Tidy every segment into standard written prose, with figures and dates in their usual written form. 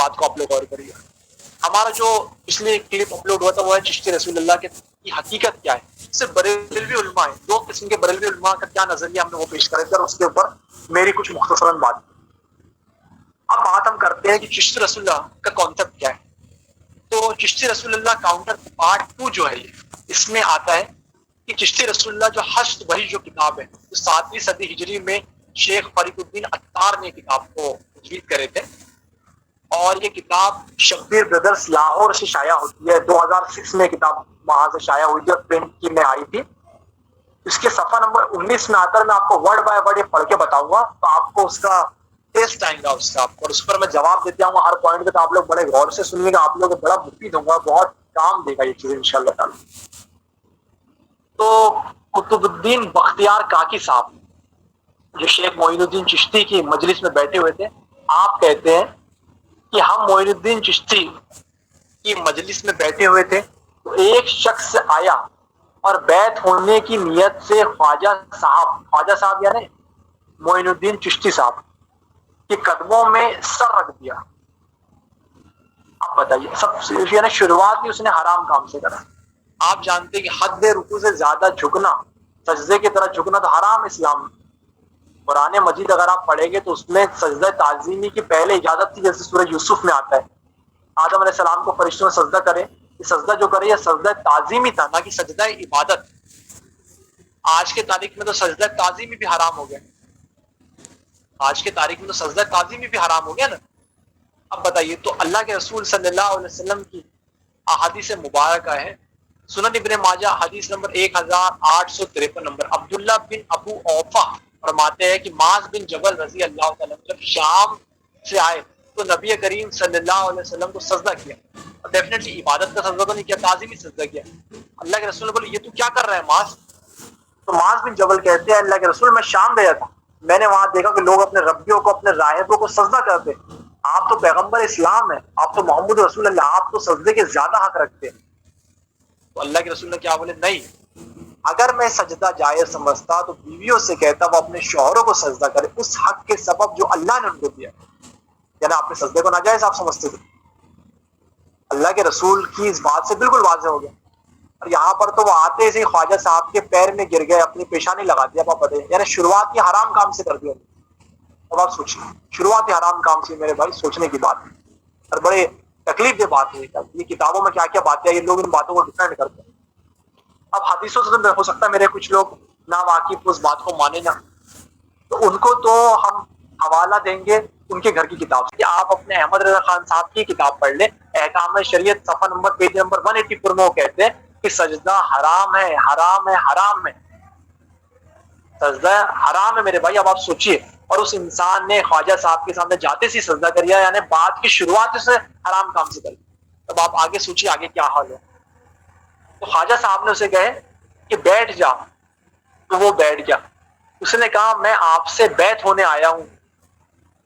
بات کو آپ لوگ غور کریے. ہمارا جو پچھلے کلپ اپلوڈ ہوا تھا وہ ہے چشتی رسول اللہ کی حقیقت کیا ہے. صرف بریلوی علماء ہیں، دو قسم کے بریلوی علماء کا کیا نظریہ ہم نے وہ پیش کرے تھے اور اس کے اوپر میری کچھ مختصراً بات. اب بات ہم کرتے ہیں کہ چشتی رسول اللہ کا کانسیپٹ کیا ہے. تو چشتی رسول اللہ کاؤنٹر پارٹ 2 جو ہے اس میں آتا ہے کہ چشتی رسول اللہ جو حشد وحی جو کتاب ہے جو 7ویں صدی ہجری میں شیخ فریق الدین عطار نے کتاب کو تجوید کرے تھے، اور یہ کتاب شبیر بردرز لاہور سے شائع ہوتی ہے. 2006 میں کتاب وہاں سے شائع ہوئی تھی اور پرنٹ کی میں آئی تھی. اس کے صفحہ نمبر 19 میں آتا ہے، میں آپ کو ورڈ بائی ورڈ یہ پڑھ کے بتاؤں گا تو آپ کو اس کا ٹیسٹ آئے گا اس کا، آپ کو، اور اس پر میں جواب دیتے آؤں گا ہر پوائنٹ پہ. تو آپ لوگ بڑے غور سے سنیے گا، آپ لوگ بڑا مفید ہوں گا، بہت کام دے گا یہ چیز انشاءاللہ تعالی. تو قطب الدین بختیار کاکی صاحب جو شیخ معین الدین چشتی کی مجلس میں بیٹھے ہوئے تھے، آپ کہتے ہیں کہ ہم معین الدین چشتی کی مجلس میں بیٹھے ہوئے تھے تو ایک شخص آیا اور بیعت ہونے کی نیت سے خواجہ صاحب یعنی معین الدین چشتی صاحب کے قدموں میں سر رکھ دیا. اب بتائیے، سب سے یعنی شروعات ہی اس نے حرام کام سے کرا. آپ جانتے ہیں کہ حد رکوع سے زیادہ جھکنا، سجدے کی طرح جھکنا تو حرام اسلام میں. قرآن مجید اگر آپ پڑھیں گے تو اس میں سجدہ تعظیمی کی پہلے اجازت تھی، جیسے سورہ یوسف میں آتا ہے آدم علیہ السلام کو فرشتوں نے سجدہ کرے. یہ سجدہ جو کرے یہ سجدہ تعظیمی تھا، نہ کہ سجدہ عبادت. آج کے تاریخ میں تو سجدہ تعظیمی بھی حرام ہو گیا. آج کے تاریخ میں تو سجدہ تعظیمی بھی حرام ہو گیا نا. اب بتائیے، تو اللہ کے رسول صلی اللہ علیہ وسلم کی احادیث مبارکہ ہے. سنن ابن ماجہ حدیث نمبر 1853 نمبر، عبداللہ بن ابو اوفا فرماتے ہیں کہ معاذ بن جبل رضی اللہ تعالیٰ جب شام سے آئے تو نبی کریم صلی اللہ علیہ وسلم کو سجدہ کیا. اور ڈیفینیٹلی عبادت کا سجدہ تو نہیں کیا، تعظیمی سجدہ کیا. اللہ کے رسول نے بولے یہ تو کیا کر رہا ہے معاذ؟ تو معاذ بن جبل کہتے ہیں اللہ کے رسول میں شام گیا تھا، میں نے وہاں دیکھا کہ لوگ اپنے ربیوں کو، اپنے راہبوں کو سجدہ کرتے. آپ تو پیغمبر اسلام ہیں، آپ تو محمد رسول اللہ، آپ تو سجدے کے زیادہ حق رکھتے ہیں. تو اللہ کے رسول نے کیا بولے، نہیں، اگر میں سجدہ جائز سمجھتا تو بیویوں سے کہتا وہ اپنے شوہروں کو سجدہ کرے اس حق کے سبب جو اللہ نے ان کو دیا. یعنی آپ نے سجدے کو ناجائز آپ سمجھتے تھے. اللہ کے رسول کی اس بات سے بالکل واضح ہو گیا. اور یہاں پر تو وہ آتے سے خواجہ صاحب کے پیر میں گر گئے، اپنی پیشانی لگا دیا. آپ بتائیں، یعنی شروعات کی حرام کام سے کر دیا. اب آپ سوچیں، شروعات ہی حرام کام سے، میرے بھائی سوچنے کی بات ہے اور بڑے تکلیف دہ بات ہے. یہ کتابوں میں کیا کیا باتیں ہیں، یہ لوگ ان باتوں کو ڈیفینڈ کرتے ہیں. اب حدیثوں سے ہو سکتا ہے میرے کچھ لوگ نا واقف اس بات کو مانے نہ، تو ان کو تو ہم حوالہ دیں گے ان کے گھر کی کتاب سے. آپ اپنے احمد رضا خان صاحب کی کتاب پڑھ لیں، احکام شریعت صفحہ نمبر پیج نمبر 184 میں وہ کہتے ہیں کہ سجدہ حرام ہے، حرام ہے، حرام ہے، سجدہ حرام ہے میرے بھائی. اب آپ سوچئے، اور اس انسان نے خواجہ صاحب کے سامنے جاتے سی سجدہ کریا، یعنی بات کی شروعات سے حرام کام سے کری. اب آپ آگے سوچئے آگے کیا حال ہے. تو خواجہ صاحب نے اسے کہے کہ بیٹھ جا، تو وہ بیٹھ گیا. اس نے کہا میں آپ سے بیعت ہونے آیا ہوں.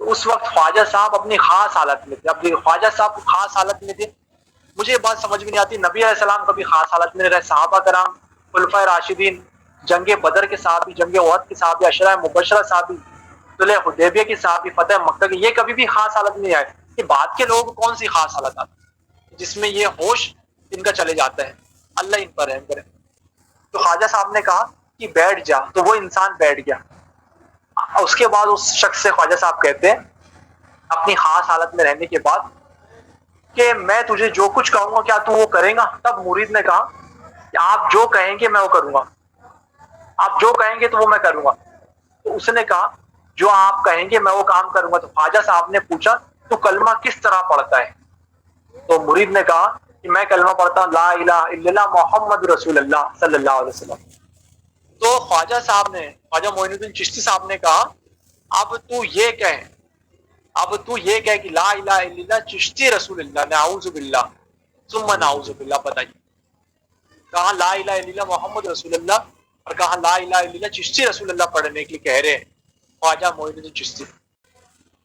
تو اس وقت خواجہ صاحب اپنی خاص حالت میں تھے. اب خواجہ صاحب خاص حالت میں تھے، مجھے یہ بات سمجھ میں نہیں آتی، نبی علیہ السلام کبھی خاص حالت میں رہے، صحابہ کرام، خلفائے راشدین، جنگ بدر کے صحابی، جنگ احد کے صحابی، عشرہ مبشرہ صحابی، صلح حدیبیہ کی صحابی، فتح مکہ کے، یہ کبھی بھی خاص حالت میں نہیں آئے. کہ بعد کے لوگ کون سی خاص حالت آتی جس میں یہ ہوش ان کا چلے جاتا ہے. اللہ ان پر رحم کرے. تو خواجہ صاحب نے کہا کہ بیٹھ جا، تو وہ انسان بیٹھ گیا. اس کے بعد اس شخص سے خواجہ صاحب کہتے ہیں اپنی خاص حالت میں رہنے کے بعد کہ میں تجھے جو کچھ کہوں گا کیا تو وہ کرے گا؟ تب مرید نے کہا کہ آپ جو کہیں گے میں وہ کروں گا، آپ جو کہیں گے تو وہ میں کروں گا. تو اس نے کہا جو آپ کہیں گے میں وہ کام کروں گا. تو خواجہ صاحب نے پوچھا تو کلمہ کس طرح پڑھتا ہے؟ تو مرید نے کہا کہ میں کلمہ پڑھتا ہوں لا الہ الا اللہ محمد رسول اللہ صلی اللہ علیہ وسلم. تو خواجہ صاحب نے، خواجہ معین الدین چشتی صاحب نے کہا اب تو یہ کہہ کہ لا الہ الا اللہ چشتی رسول اللہ، نعوذ باللہ ثم نعوذ باللہ. بتائیے، کہاں لا الہ الا اللہ محمد رسول اللہ اور کہاں لا الہ الا اللہ چشتی رسول اللہ پڑھنے کے لیے کہہ رہے ہیں خواجہ معین الدین چشتی.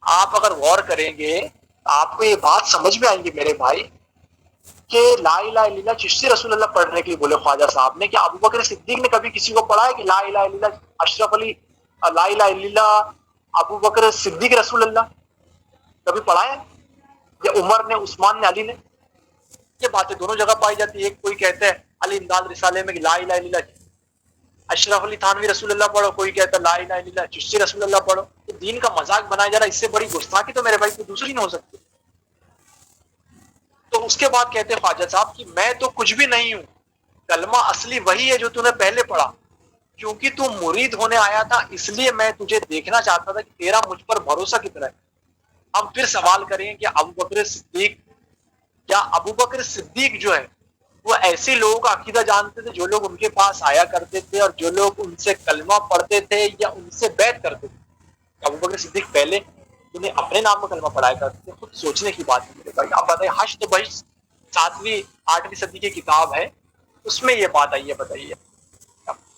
آپ اگر غور کریں گے آپ کو یہ بات سمجھ میں آئیں گی میرے بھائی کہ لا الہ الا اللہ چشتی رسول اللہ پڑھنے کے لیے بولے خواجہ صاحب نے. کہ ابو بکر صدیق نے کبھی کسی کو پڑھا ہے کہ لا الہ الا اللہ اشرف علی، لا الہ الا اللہ ابو بکر صدیق رسول اللہ کبھی پڑھا ہے؟ یا عمر نے، عثمان نے، علی نے؟ یہ باتیں دونوں جگہ پائی جاتی ہے. ایک کوئی کہتا ہے علی امداد رسالے میں کہ لا الہ الا اللہ اشرف علی تھانوی رسول اللہ پڑھو، کوئی کہتا ہے لا الہ الا اللہ چشتی رسول اللہ پڑھو. تو دین کا مذاق بنایا جا رہا ہے. اس سے بڑی گستاخی تو میرے بھائی کوئی دوسری نہیں ہو سکتی. تو اس کے بعد کہتے ہیں خواجہ صاحب کہ میں تو کچھ بھی نہیں ہوں، کلمہ اصلی وہی ہے جو تو نے پہلے پڑھا، کیونکہ تو مرید ہونے آیا تھا اس لیے میں تجھے دیکھنا چاہتا تھا کہ تیرا مجھ پر بھروسہ کتنا ہے. ہم پھر سوال کریں کہ ابو بکر صدیق، کیا ابو بکر صدیق جو ہے وہ ایسے لوگوں کا عقیدہ جانتے تھے جو لوگ ان کے پاس آیا کرتے تھے اور جو لوگ ان سے کلمہ پڑھتے تھے یا ان سے بیعت کرتے تھے؟ ابو بکر صدیق پہلے انہیں اپنے نام میں کلمہ پڑھایا کرتے تھے. خود سوچنے کی بات ہے. آپ بتائیے حشر بحث 7ویں 8ویں صدی کی کتاب ہے، اس میں یہ بات آئی ہے. بتائیے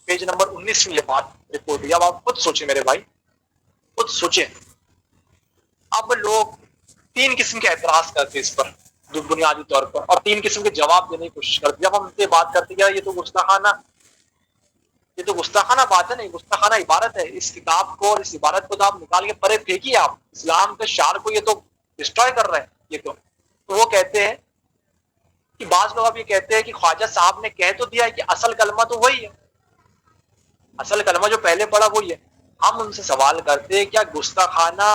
پیج نمبر 19 میں یہ بات رپورٹ ہوئی. اب آپ خود سوچیں میرے بھائی، خود سوچیں. اب لوگ 3 قسم کے اعتراض کرتے ہیں اس پر بنیادی طور پر، اور 3 قسم کے جواب دینے کی کوشش کرتے. جب ہم ان سے بات کرتے ہیں یہ تو گستاخانہ بات ہے. نہیں، گستاخانہ عبارت ہے. اس کتاب کو اور اس عبارت کو تو آپ نکال کے پرے پھینکیے. آپ اسلام کے شعار کو یہ تو ڈسٹروائے کر رہے ہیں. یہ تو وہ کہتے ہیں کہ بعض لوگ اب یہ کہتے ہیں کہ خواجہ صاحب نے کہہ تو دیا ہے کہ اصل کلمہ تو وہی ہے، اصل کلمہ جو پہلے پڑھا وہی ہے. ہم ان سے سوال کرتے ہیں کیا گستاخانہ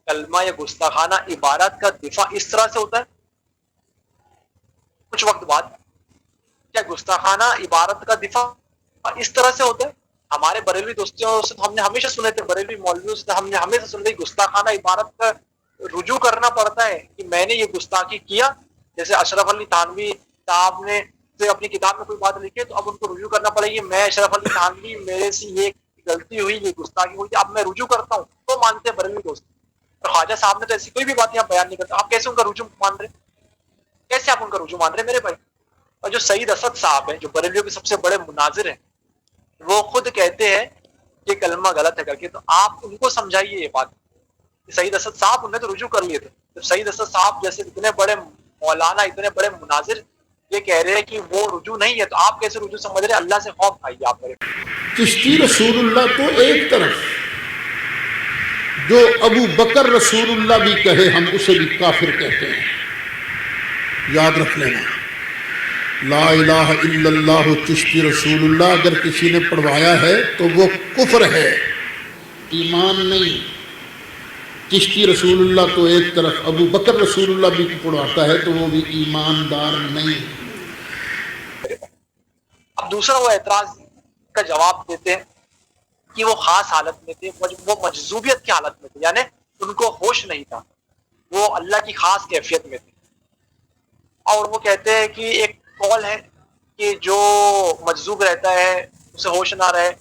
کلمہ یا گستاخانہ عبارت کا دفاع اس طرح سے ہوتا ہے؟ کچھ وقت بعد کیا گستاخانہ عبارت کا دفاع اس طرح سے ہوتا ہے؟ ہمارے بریلوی دوستوں سے ہم نے ہمیشہ سنے تھے، بریلوی مولویوں سے ہم نے ہمیشہ سنے تھے گستاخانہ عبارت کا رجوع کرنا پڑتا ہے کہ میں نے یہ گستاخی کیا. جیسے اشرف علی تھانوی صاحب نے اپنی کتاب میں کوئی بات لکھی ہے تو اب ان کو رجوع کرنا پڑے گی. میں اشرف علی تھانوی، میرے سے یہ غلطی ہوئی، یہ گستاخی ہوئی، اب میں رجوع کرتا ہوں. تو مانتے ہیں بریلوی دوست. اور خواجہ صاحب نے تو ایسی کوئی بھی بات یہاں بیان نہیں کرتا. آپ کیسے ان کا رجوع مان رہے؟ کیسے آپ ان کا رجوع مان رہے میرے بھائی؟ اور جو سعید اسد صاحب ہیں جو بریلیوں کے سب سے بڑے مناظر ہیں، وہ خود کہتے ہیں کہ کلمہ غلط ہے کر کے. تو آپ ان کو سمجھائیے یہ بات. سعید اسد صاحب انہیں تو رجوع کر لیے تھے. جب سعید اسد صاحب جیسے اتنے بڑے مولانا، اتنے بڑے مناظر یہ کہہ رہے ہیں کہ وہ رجوع نہیں ہے، تو آپ کیسے رجوع سمجھ رہے ہیں؟ اللہ سے خوف کھائیے آپ میرے. چشتی رسول اللہ تو ایک طرف، جو ابو بکر رسول اللہ بھی کہے ہم اسے بھی کافر کہتے ہیں. یاد رکھ لینا، لا الہ الا اللہ چشتی رسول اللہ اگر کسی نے پڑھوایا ہے تو وہ کفر ہے، ایمان نہیں. چشتی رسول اللہ تو ایک طرف، ابو بکر رسول اللہ بھی پڑھواتا ہے تو وہ بھی ایماندار نہیں. اب دوسرا وہ اعتراض کا جواب دیتے ہیں کہ وہ خاص حالت میں تھے، وہ مجذوبیت کی حالت میں تھے، یعنی ان کو ہوش نہیں تھا، وہ اللہ کی خاص کیفیت میں تھے. اور وہ کہتے ہیں کہ ایک قول ہے کہ جو مجذوب رہتا ہے، اسے ہوش نہ رہے،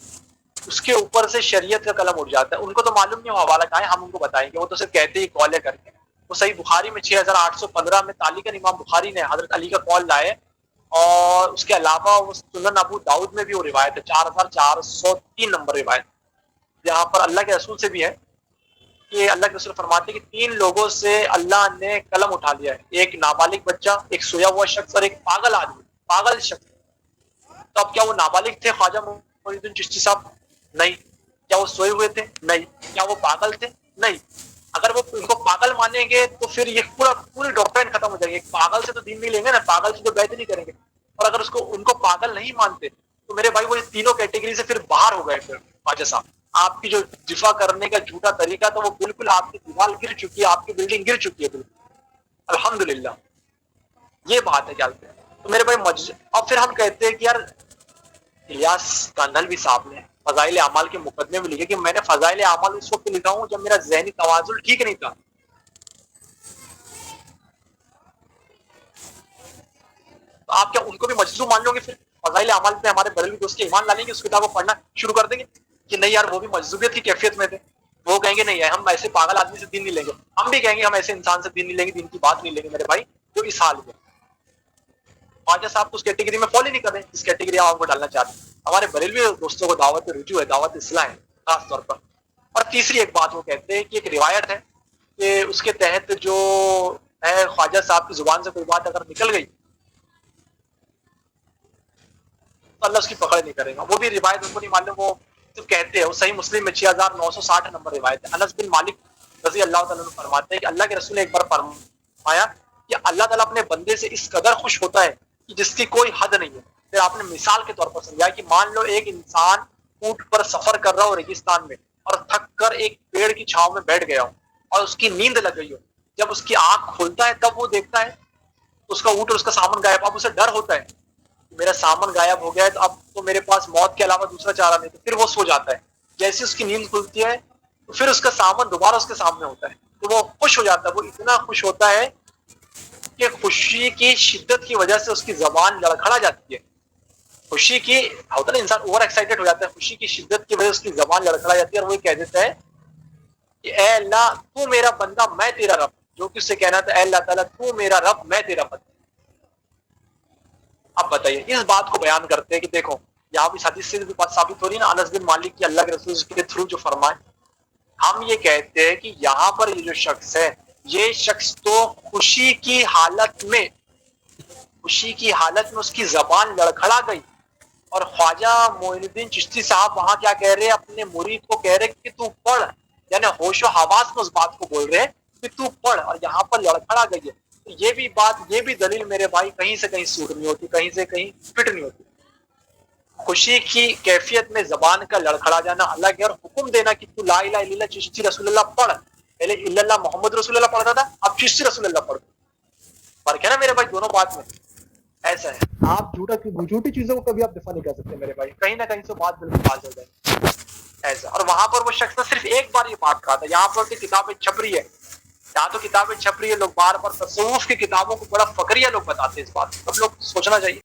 اس کے اوپر سے شریعت کا قلم اٹھ جاتا ہے. ان کو تو معلوم نہیں وہ حوالہ کہاں ہے، ہم ان کو بتائیں گے. وہ تو صرف کہتے ہی قول ہے کر کے. وہ صحیح بخاری میں 6815 میں تعلیقاً امام بخاری نے حضرت علی کا قول لائے، اور اس کے علاوہ وہ سنن ابو داؤد میں بھی وہ روایت ہے 4403 نمبر روایت، جہاں پر اللہ کے رسول سے بھی ہے کہ اللہ کے رسول فرماتے ہیں کہ 3 لوگوں سے اللہ نے قلم اٹھا لیا ہے، ایک نابالغ بچہ، ایک سویا ہوا شخص اور ایک پاگل آدمی، پاگل شخص. تو اب کیا وہ نابالغ تھے خواجہ معین الدین چشتی صاحب؟ نہیں. کیا وہ سوئے ہوئے تھے؟ نہیں. کیا وہ پاگل تھے؟ نہیں. اگر وہ ان کو پاگل مانیں گے تو پھر یہ پوری ڈاکٹرائن ختم ہو جائے گی. پاگل سے تو دین نہیں لیں گے نا، پاگل سے تو بیعت نہیں کریں گے. اور اگر ان کو پاگل نہیں مانتے تو میرے بھائی وہ تینوں کیٹیگری سے پھر باہر ہو گئے. پھر خواجہ صاحب آپ کی جو دفاع کرنے کا جھوٹا طریقہ تھا وہ بالکل آپ کی دیوار گر چکی ہے، آپ کی بلڈنگ گر چکی ہے بالکل. الحمدللہ یہ بات ہے. کیا تو میرے بھائی اور پھر ہم کہتے ہیں کہ یار الیاس کاندھلوی صاحب نے فضائل اعمال کے مقدمے میں لکھے کہ میں نے فضائل اعمال اس وقت لکھا ہوں جب میرا ذہنی توازن ٹھیک نہیں تھا. تو آپ کیا ان کو بھی مجذوب مان لو گے؟ پھر فضائل اعمال میں ہمارے بریلوی دوست کے ایمان لانے گے، اس کتاب کو پڑھنا شروع کر دیں گے کہ نہیں یار وہ بھی مجذوبیت کی کیفیت میں تھے. وہ کہیں گے نہیں ہم ایسے پاگل آدمی سے دین نہیں لیں گے. ہم بھی کہیں گے ہم ایسے انسان سے دین نہیں لیں گے، دین کی بات نہیں لیں گے میرے بھائی جو اس حال میں. خواجہ صاحب تو اس کیٹیگری میں فال ہی نہیں کر رہے جس کیٹیگری آپ کو ڈالنا چاہتے ہیں. ہمارے بریلوی دوستوں کو دعوت رجوع ہے، دعوت اصلاح ہے خاص طور پر. اور تیسری ایک بات وہ کہتے ہیں کہ ایک روایت ہے کہ اس کے تحت جو ہے خواجہ صاحب کی زبان سے کوئی بات اگر نکل گئی تو اللہ اس کی پکڑ نہیں کرے گا. وہ بھی روایت ان کو نہیں معلوم، وہ صرف کہتے ہیں. وہ صحیح مسلم میں 6960 نمبر روایت ہے. انس بن مالک رضی اللہ تعالیٰ عنہ فرماتے ہیں کہ اللہ کے رسول نے ایک بار آیا کہ اللہ تعالیٰ اپنے بندے سے اس قدر خوش ہوتا ہے کہ جس کی کوئی حد نہیں ہے. پھر آپ نے مثال کے طور پر سمجھا کہ مان لو ایک انسان اونٹ پر سفر کر رہا ہو ریگستان میں اور تھک کر ایک پیڑ کی چھاؤں میں بیٹھ گیا ہو اور اس کی نیند لگ گئی ہو. جب اس کی آنکھ کھولتا ہے تب وہ دیکھتا ہے اس کا اونٹ اور اس کا سامان غائب. اب اسے ڈر ہوتا ہے کہ میرا سامان غائب ہو گیا ہے تو اب تو میرے پاس موت کے علاوہ دوسرا چارہ نہیں. تو پھر وہ سو جاتا ہے. جیسے اس کی نیند کھلتی ہے تو پھر اس کا سامان دوبارہ اس کے سامنے ہوتا ہے تو وہ خوش ہو جاتا ہے. وہ اتنا خوش ہوتا ہے کہ خوشی کی شدت کی وجہ سے اس کی زبان لڑکھڑا جاتی ہے. خوشی کی ہوتا ہے نا انسان اوور ایکسائٹڈ ہو جاتا ہے, خوشی کی شدت کی وجہ سے اس کی زبان لڑکھڑا جاتی ہے اور وہ کہہ دیتا ہے کہ اے اللہ تو میرا بندہ میں تیرا رب. جو کہ اس سے کہنا تھا اے اللہ تعالیٰ تو میرا رب میں تیرا بندہ. اب بتائیے اس بات کو بیان کرتے ہیں کہ دیکھو یہاں بھی حدیث سے بھی بات ثابت ہو رہی ہے نا, انس بن مالک کی اللہ کے رسول کے تھرو جو فرمائے. ہم یہ کہتے ہیں کہ یہاں پر یہ جو شخص ہے یہ شخص تو خوشی کی حالت میں اس کی زبان لڑکھڑا گئی اور خواجہ معین الدین چشتی صاحب وہاں کیا کہہ رہے, اپنے مرید کو کہہ رہے کہ تو پڑھ, یعنی ہوش و حواس میں اس بات کو بول رہے کہ تو پڑھ, اور یہاں پر لڑکھڑا گئی ہے. یہ بھی دلیل میرے بھائی کہیں سے کہیں سوٹ نہیں ہوتی, کہیں سے کہیں فٹ نہیں ہوتی. خوشی کی کیفیت میں زبان کا لڑکھڑا جانا الگ ہے, اور حکم دینا کہ تو لا الہ الا اللہ چشتی رسول اللہ پڑھ. پہلے الا اللہ محمد رسول اللہ پڑھتا تھا, اب چشتی رسول اللہ پڑھ. فرق ہے نا میرے بھائی دونوں بات میں. ایسا ہے آپ جھوٹی چیزوں کو کبھی آپ دفاع نہیں کر سکتے میرے بھائی, کہیں نہ کہیں سے بات بالکل واضح ہو جائے ایسا. اور وہاں پر وہ شخص نے صرف ایک بار یہ بات کہا تھا. یہاں پر کی کتابیں چھپ رہی ہے, یہاں تو کتابیں چھپ رہی ہے, لوگ بار بار تصوف کی کتابوں کو بڑا فقریہ لوگ بتاتے ہیں اس بات کو. اب لوگ سوچنا چاہیے